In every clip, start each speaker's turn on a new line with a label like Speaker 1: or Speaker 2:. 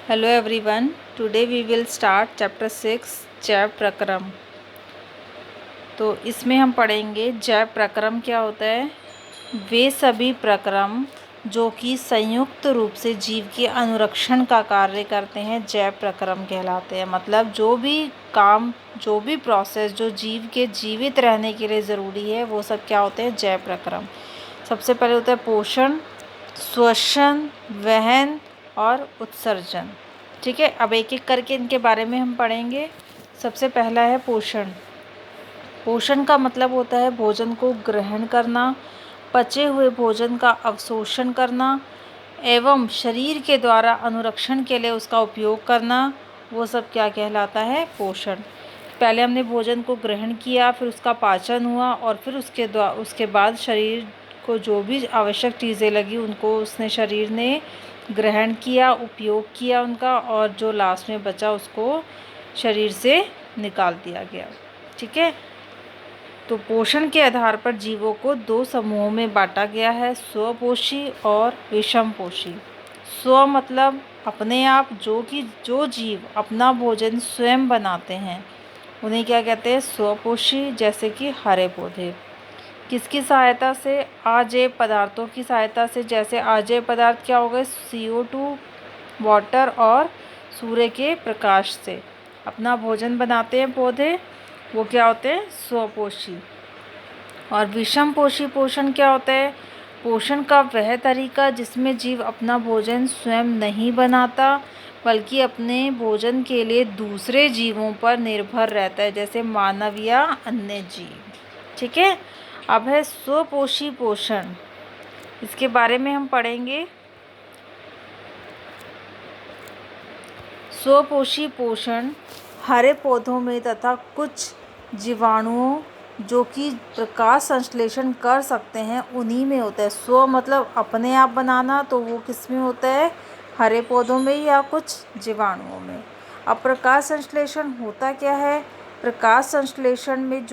Speaker 1: Hello everyone. Today we will start chapter 6 जैव प्रक्रम। तो इसमें हम पढ़ेंगे जैव प्रक्रम क्या होता है। वे सभी प्रक्रम जो कि संयुक्त रूप से जीव के अनुरक्षण का कार्य करते हैं जैव प्रक्रम कहलाते हैं। मतलब जो भी काम, जो भी प्रोसेस जो जीव के जीवित रहने के लिए ज़रूरी है वो सब क्या होते हैं, जैव प्रक्रम। सबसे पहले होता है पोषण, श्वसन, वहन और उत्सर्जन। ठीक है, अब एक एक करके इनके बारे में हम पढ़ेंगे। सबसे पहला है पोषण। पोषण का मतलब होता है भोजन को ग्रहण करना, पचे हुए भोजन का अवशोषण करना एवं शरीर के द्वारा अनुरक्षण के लिए उसका उपयोग करना। वो सब क्या कहलाता है, पोषण। पहले हमने भोजन को ग्रहण किया, फिर उसका पाचन हुआ और फिर उसके बाद शरीर को जो भी आवश्यक चीज़ें लगी उनको उसने शरीर ने ग्रहण किया, उपयोग किया उनका, और जो लास्ट में बचा उसको शरीर से निकाल दिया गया। ठीक है, तो पोषण के आधार पर जीवों को दो समूहों में बांटा गया है, स्वपोषी और विषमपोषी। स्व मतलब अपने आप, जो जीव अपना भोजन स्वयं बनाते हैं उन्हें क्या कहते हैं, स्वपोषी। जैसे कि हरे पौधे। किसकी सहायता से, अजेय पदार्थों की सहायता से। जैसे अजेय पदार्थ क्या हो गए, CO2, वाटर और सूर्य के प्रकाश से अपना भोजन बनाते हैं पौधे, वो क्या होते हैं, स्वपोषी। और विषमपोषी पोषण क्या होता है, पोषण का वह तरीका जिसमें जीव अपना भोजन स्वयं नहीं बनाता बल्कि अपने भोजन के लिए दूसरे जीवों पर निर्भर रहता है, जैसे मानव या अन्य जीव। ठीक है, अब है स्वपोषी पोषण। इसके बारे में हम पढ़ेंगे। स्वपोषी पोषण हरे पौधों में तथा कुछ जीवाणुओं जो कि प्रकाश संश्लेषण कर सकते हैं उन्हीं में होता है। स्व मतलब अपने आप बनाना, तो वो किस में होता है, हरे पौधों में या कुछ जीवाणुओं में। अब प्रकाश संश्लेषण होता क्या है, प्रकाश संश्लेषण में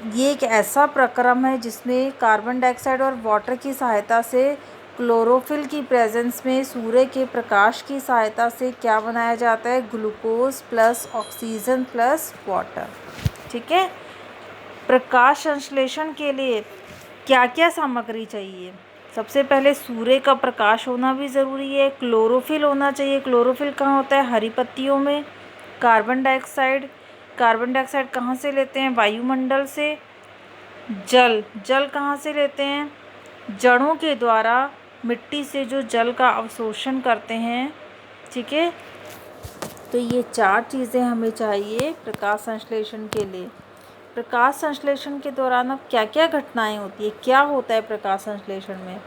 Speaker 1: ये एक ऐसा प्रक्रम है जिसमें कार्बन डाइऑक्साइड और वाटर की सहायता से, क्लोरोफिल की प्रेजेंस में सूर्य के प्रकाश की सहायता से क्या बनाया जाता है, glucose plus oxygen plus water. ठीक है, प्रकाश संश्लेषण के लिए क्या क्या सामग्री चाहिए। सबसे पहले सूर्य का प्रकाश होना भी ज़रूरी है, क्लोरोफिल होना चाहिए। क्लोरोफिल कहाँ होता है, हरी पत्तियों में। कार्बन डाइऑक्साइड कहाँ से लेते हैं, वायुमंडल से। जल कहाँ से लेते हैं, जड़ों के द्वारा मिट्टी से जो जल का अवशोषण करते हैं। ठीक है, तो ये 4 चीज़ें हमें चाहिए प्रकाश संश्लेषण के लिए। प्रकाश संश्लेषण के दौरान अब क्या क्या घटनाएं होती है, क्या होता है प्रकाश संश्लेषण में।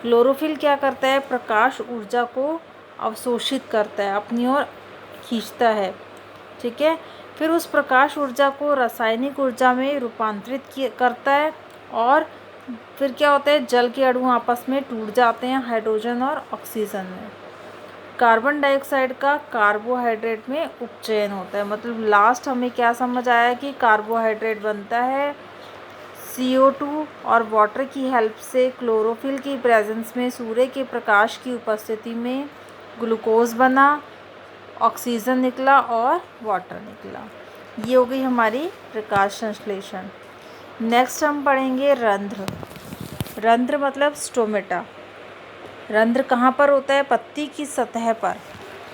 Speaker 1: क्लोरोफिल क्या करता है, प्रकाश ऊर्जा को अवशोषित करता है, अपनी ओर खींचता है। ठीक है, फिर उस प्रकाश ऊर्जा को रासायनिक ऊर्जा में रूपांतरित करता है और फिर क्या होता है, जल के अणु आपस में टूट जाते हैं हाइड्रोजन और ऑक्सीजन में। कार्बन डाइऑक्साइड का कार्बोहाइड्रेट में उपचयन होता है। मतलब लास्ट हमें क्या समझ आया कि कार्बोहाइड्रेट बनता है CO2 और वाटर की हेल्प से। क्लोरोफिल की प्रेजेंस में सूर्य के प्रकाश की उपस्थिति में ग्लूकोज बना, ऑक्सीजन निकला और वाटर निकला। ये हो गई हमारी प्रकाश संश्लेषण। नेक्स्ट हम पढ़ेंगे रंध्र। रंध्र मतलब स्टोमेटा। रंध्र कहाँ पर होता है, पत्ती की सतह पर।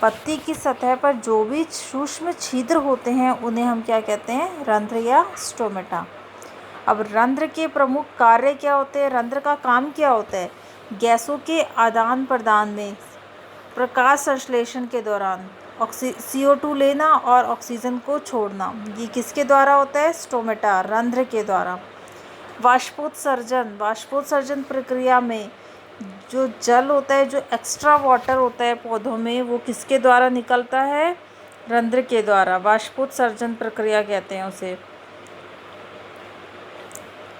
Speaker 1: पत्ती की सतह पर जो भी सूक्ष्म छिद्र होते हैं उन्हें हम क्या कहते हैं, रंध्र या स्टोमेटा। अब रंध्र के प्रमुख कार्य क्या होते हैं, रंध्र का काम क्या होता है, गैसों के आदान प्रदान में प्रकाश संश्लेषण के दौरान CO2 लेना और ऑक्सीजन को छोड़ना। ये किसके द्वारा होता है, स्टोमेटा, रंध्र के द्वारा। वाष्पोत्सर्जन प्रक्रिया में जो जल होता है, जो एक्स्ट्रा वाटर होता है पौधों में, वो किसके द्वारा निकलता है, रंध्र के द्वारा। वाष्पोत्सर्जन प्रक्रिया कहते हैं उसे।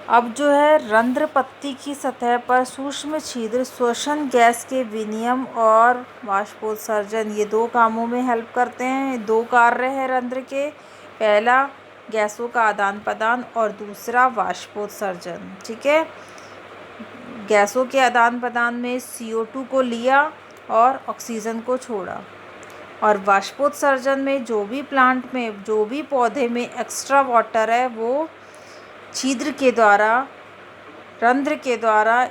Speaker 1: अब जो है रंध्र पत्ती की सतह पर सूक्ष्म छिद्र, श्वसन गैस के विनिमय और वाष्पोत्सर्जन, ये 2 कामों में हेल्प करते हैं। 2 कार्य है रंध्र के, पहला गैसों का आदान प्रदान और दूसरा वाष्पोत्सर्जन। ठीक है, गैसों के आदान प्रदान में CO2 को लिया और ऑक्सीजन को छोड़ा। और वाष्पोत्सर्जन में जो भी प्लांट में, जो भी पौधे में एक्स्ट्रा वाटर है वो छिद्र के द्वारा, रंध्र के द्वारा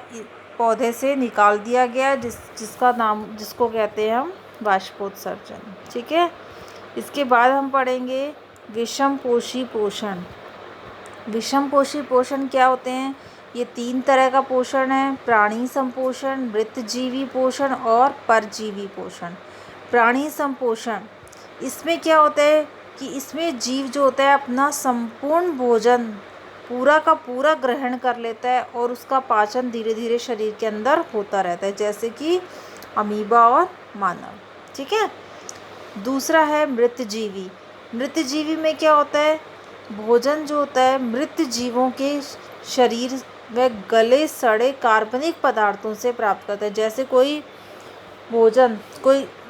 Speaker 1: पौधे से निकाल दिया गया, जिसको कहते हैं हम वाष्पोत्सर्जन। ठीक है। इसके बाद हम पढ़ेंगे विषमपोषी पोषण। विषमपोषी पोषण क्या होते हैं? ये 3 तरह का पोषण है: प्राणी संपोषण, मृतजीवी पोषण और परजीवी पोषण। प्राणी संपोषण, इसमें क्या होता है कि इसमें जीव जो होता है अपना संपूर्ण भोजन पूरा का पूरा ग्रहण कर लेता है और उसका पाचन धीरे धीरे शरीर के अंदर होता रहता है, जैसे कि अमीबा और मानव। ठीक है। दूसरा है मृतजीवी। मृतजीवी में क्या होता है? भोजन जो होता है मृत जीवों के शरीर व गले सड़े कार्बनिक पदार्थों से प्राप्त करता है। जैसे कोई भोजन,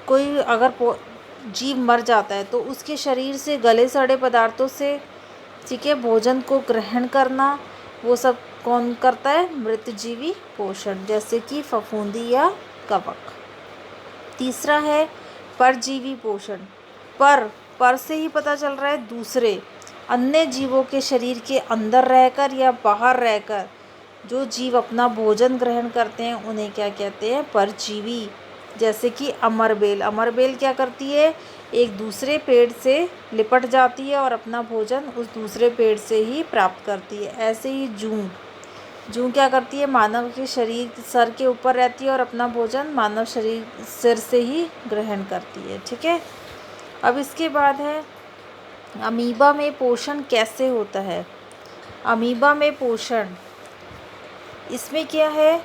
Speaker 1: कोई अगर जीव मर जाता है तो उसके शरीर से गले सड़े पदार्थों से, ठीक है, भोजन को ग्रहण करना, वो सब कौन करता है? मृतजीवी पोषण, जैसे कि फफूंदी या कवक। तीसरा है परजीवी पोषण। पर से ही पता चल रहा है दूसरे अन्य जीवों के शरीर के अंदर रहकर या बाहर रहकर जो जीव अपना भोजन ग्रहण करते हैं उन्हें क्या कहते हैं? परजीवी। जैसे कि अमरबेल। अमरबेल क्या करती है? एक दूसरे पेड़ से लिपट जाती है और अपना भोजन उस दूसरे पेड़ से ही प्राप्त करती है। ऐसे ही जूं क्या करती है? मानव के शरीर सर के ऊपर रहती है और अपना भोजन मानव शरीर सिर से ही ग्रहण करती है। ठीक है। अब इसके बाद है अमीबा में पोषण कैसे होता है? अमीबा में पोषण, इसमें क्या है?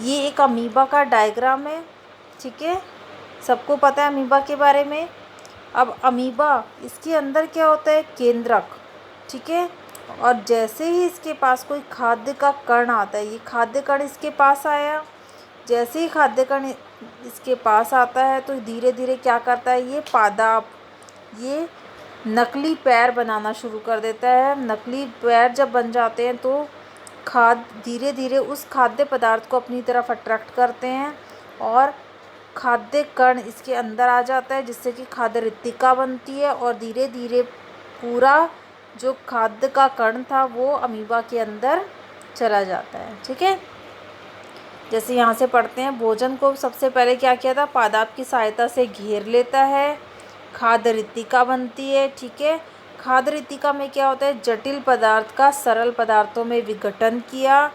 Speaker 1: ये एक अमीबा का डायग्राम है। ठीक है। सबको पता है अमीबा के बारे में। अब अमीबा, इसके अंदर क्या होता है? केंद्रक। ठीक है। और जैसे ही इसके पास कोई खाद्य का कण आता है, ये खाद्य कण इसके पास आया, जैसे ही खाद्य कण इसके पास आता है तो धीरे धीरे क्या करता है? ये पादाप, ये नकली पैर बनाना शुरू कर देता है। नकली पैर जब बन जाते हैं तो धीरे धीरे उस खाद्य पदार्थ को अपनी तरफ अट्रैक्ट करते हैं और खाद्य कण इसके अंदर आ जाता है, जिससे कि खाद्य रिक्तिका बनती है और धीरे धीरे पूरा जो खाद्य का कण था वो अमीबा के अंदर चला जाता है। ठीक है। जैसे यहाँ से पढ़ते हैं, भोजन को सबसे पहले क्या किया था? पादाप की सहायता से घेर लेता है, खाद्य रिक्तिका बनती है। ठीक है। खाद्य रिक्तिका में क्या होता है? जटिल पदार्थ का सरल पदार्थों में विघटन किया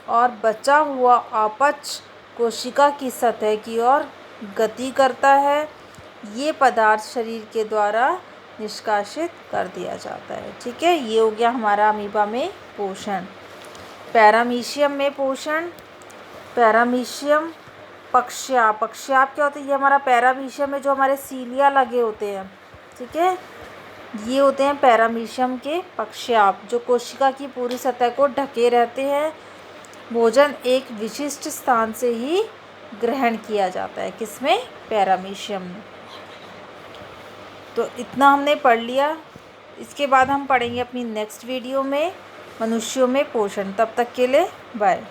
Speaker 1: और बचा हुआ अपच कोशिका की सतह की ओर गति करता है। ये पदार्थ शरीर के द्वारा निष्कासित कर दिया जाता है। ठीक है। ये हो गया हमारा अमीबा में पोषण। पैरामीशियम में पोषण। पैरामीशियम पक्षाप क्या होता है? ये हमारा पैरामीशियम में जो हमारे सीलिया लगे होते हैं, ठीक है, ये होते हैं पैरामीशियम के पक्षाप, जो कोशिका की पूरी सतह को ढके रहते हैं। भोजन एक विशिष्ट स्थान से ही ग्रहण किया जाता है। किसमें? पैरामीशियम में। तो इतना हमने पढ़ लिया। इसके बाद हम पढ़ेंगे अपनी नेक्स्ट वीडियो में मनुष्यों में पोषण। तब तक के लिए बाय।